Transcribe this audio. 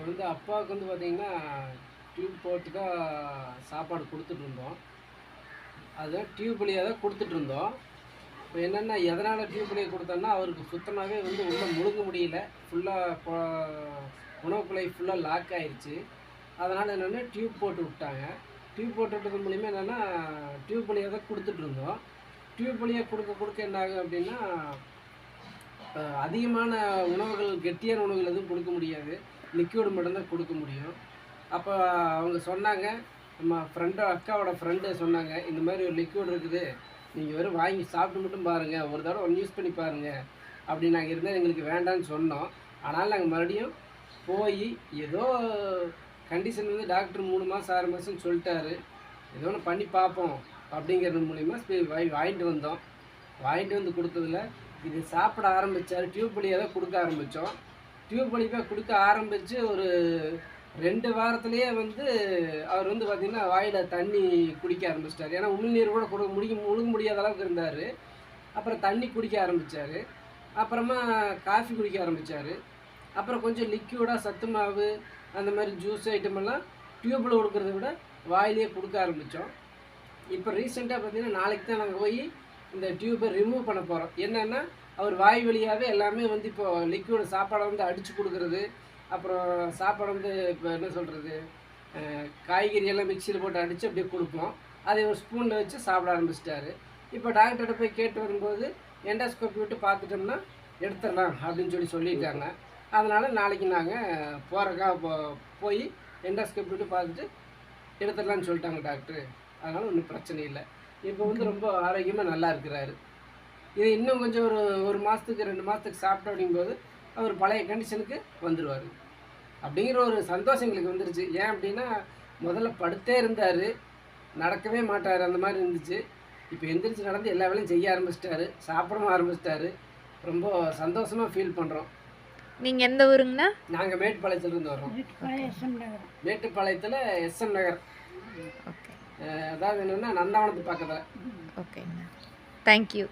இப்போ வந்து அப்பாவுக்கு வந்து பார்த்திங்கன்னா டியூப் போட்டு தான் சாப்பாடு கொடுத்துட்ருந்தோம். அதுதான் டியூப் வழியாக தான் கொடுத்துட்ருந்தோம். இப்போ என்னென்னா எதனால் டியூப் வழியாக கொடுத்தோன்னா அவருக்கு சுத்தமாகவே வந்து உள்ளே முழுங்க முடியல. ஃபுல்லாக உணவு குழாய் ஃபுல்லாக லாக் ஆயிடுச்சு. அதனால் என்னென்னா டியூப் போட்டு விட்டாங்க. டியூப் போட்டு விட்டது மூலிமா என்னென்னா டியூப் வழியாக தான் கொடுத்துட்ருந்தோம். டியூப் வழியாக கொடுக்க என்ன ஆகும் அப்படின்னா அதிகமான உணவுகள், கெட்டியான உணவுகள் எதுவும் கொடுக்க முடியாது. லிக்விடு மட்டும்தான் கொடுக்க முடியும். அப்போ அவங்க சொன்னாங்க, நம்ம அக்காவோட ஃப்ரெண்டு சொன்னாங்க, இந்த மாதிரி ஒரு லிக்விட் இருக்குது, நீங்கள் வெறும் வாங்கி சாப்பிட்டு மட்டும் பாருங்கள், ஒரு தடவை யூஸ் பண்ணி பாருங்கள் அப்படி நாங்கள் இருந்தால் எங்களுக்கு வேண்டான்னு சொன்னோம். ஆனால் நாங்கள் மறுபடியும் போய் ஏதோ கண்டிஷன் வந்து டாக்டர் 3 மாதம் 6 மாதம்னு சொல்லிட்டாரு. ஏதோ ஒன்று பண்ணி பார்ப்போம் அப்படிங்கிறது மூலிமா வாங்கிட்டு வந்தோம். வாங்கிட்டு வந்து கொடுத்ததில் இது சாப்பிட ஆரம்பித்தார். டியூப் வழியாக தான் கொடுக்க ஆரம்பித்தோம். டியூப் வழியாக கொடுக்க ஆரம்பித்து ஒரு 2 வாரத்துலேயே வந்து அவர் வந்து பார்த்திங்கன்னா வாயில் தண்ணி குடிக்க ஆரம்பிச்சிட்டார். ஏன்னா உமிழ்நீர் கூட முழுங்க முடியாத அளவுக்கு இருந்தார். அப்புறம் தண்ணி குடிக்க ஆரம்பித்தார். அப்புறமா காஃபி குடிக்க ஆரம்பித்தார். அப்புறம் கொஞ்சம் லிக்யூடாக சத்து மாவு அந்த மாதிரி ஜூஸ் ஐட்டமெல்லாம் டியூப்பில் கொடுக்குறத விட வாயிலே கொடுக்க ஆரம்பித்தோம். இப்போ ரீசெண்டாக பார்த்திங்கன்னா நாளைக்கு தான் நாங்கள் போய் இந்த டியூப்பை ரிமூவ் பண்ண போகிறோம். என்னென்னா அவர் வாய் வழியாகவே எல்லாமே வந்து இப்போது லிக்விட் சாப்பாடை வந்து அடித்து கொடுக்குறது, அப்புறம் சாப்பாடு வந்து இப்போ என்ன சொல்கிறது, காய்கறி எல்லாம் மிக்சியில் போட்டு அடித்து அப்படியே கொடுப்போம். அதை ஒரு ஸ்பூனில் வச்சு சாப்பிட ஆரம்பிச்சிட்டாரு. இப்போ டாக்டர்கிட்ட போய் கேட்டு வரும்போது எண்டோஸ்கோப்பி விட்டு பார்த்துட்டோம்னா எடுத்துடலாம் அப்படின்னு சொல்லியிருக்காங்க. அதனால் நாளைக்கு நாங்கள் போய் எண்டோஸ்கோப்பி விட்டு பார்த்துட்டு எடுத்துடலான்னு சொல்லிட்டாங்க டாக்டரு. அதனால் ஒன்றும் பிரச்சனை இல்லை. இப்போ வந்து ரொம்ப ஆரோக்கியமாக நல்லா இருக்கிறாரு. இது இன்னும் கொஞ்சம் ஒரு மாதத்துக்கு 2 மாதத்துக்கு சாப்பிட்டோம் அப்படிங்கும்போது அவர் பழைய கண்டிஷனுக்கு வந்துடுவார். அப்படிங்கிற ஒரு சந்தோஷம் எங்களுக்கு வந்துருச்சு. ஏன் அப்படின்னா முதல்ல படுத்தே இருந்தார், நடக்கவே மாட்டார், அந்த மாதிரி இருந்துச்சு. இப்போ எந்திரிச்சு நடந்து எல்லா வேலையும் செய்ய ஆரம்பிச்சிட்டாரு, சாப்பிடவும் ஆரம்பிச்சிட்டாரு. ரொம்ப சந்தோஷமாக ஃபீல் பண்ணுறோம். நீங்கள் எந்த ஊருங்கண்ணா? நாங்கள் மேட்டுப்பாளையத்துலேருந்து வரோம். மேட்டுப்பாளையத்தில் SM நகர். ஓகே. அதாவது என்னென்னா நந்தாவனத்து பக்கத்தில். ஓகேங்கண்ணா, தேங்க்யூ.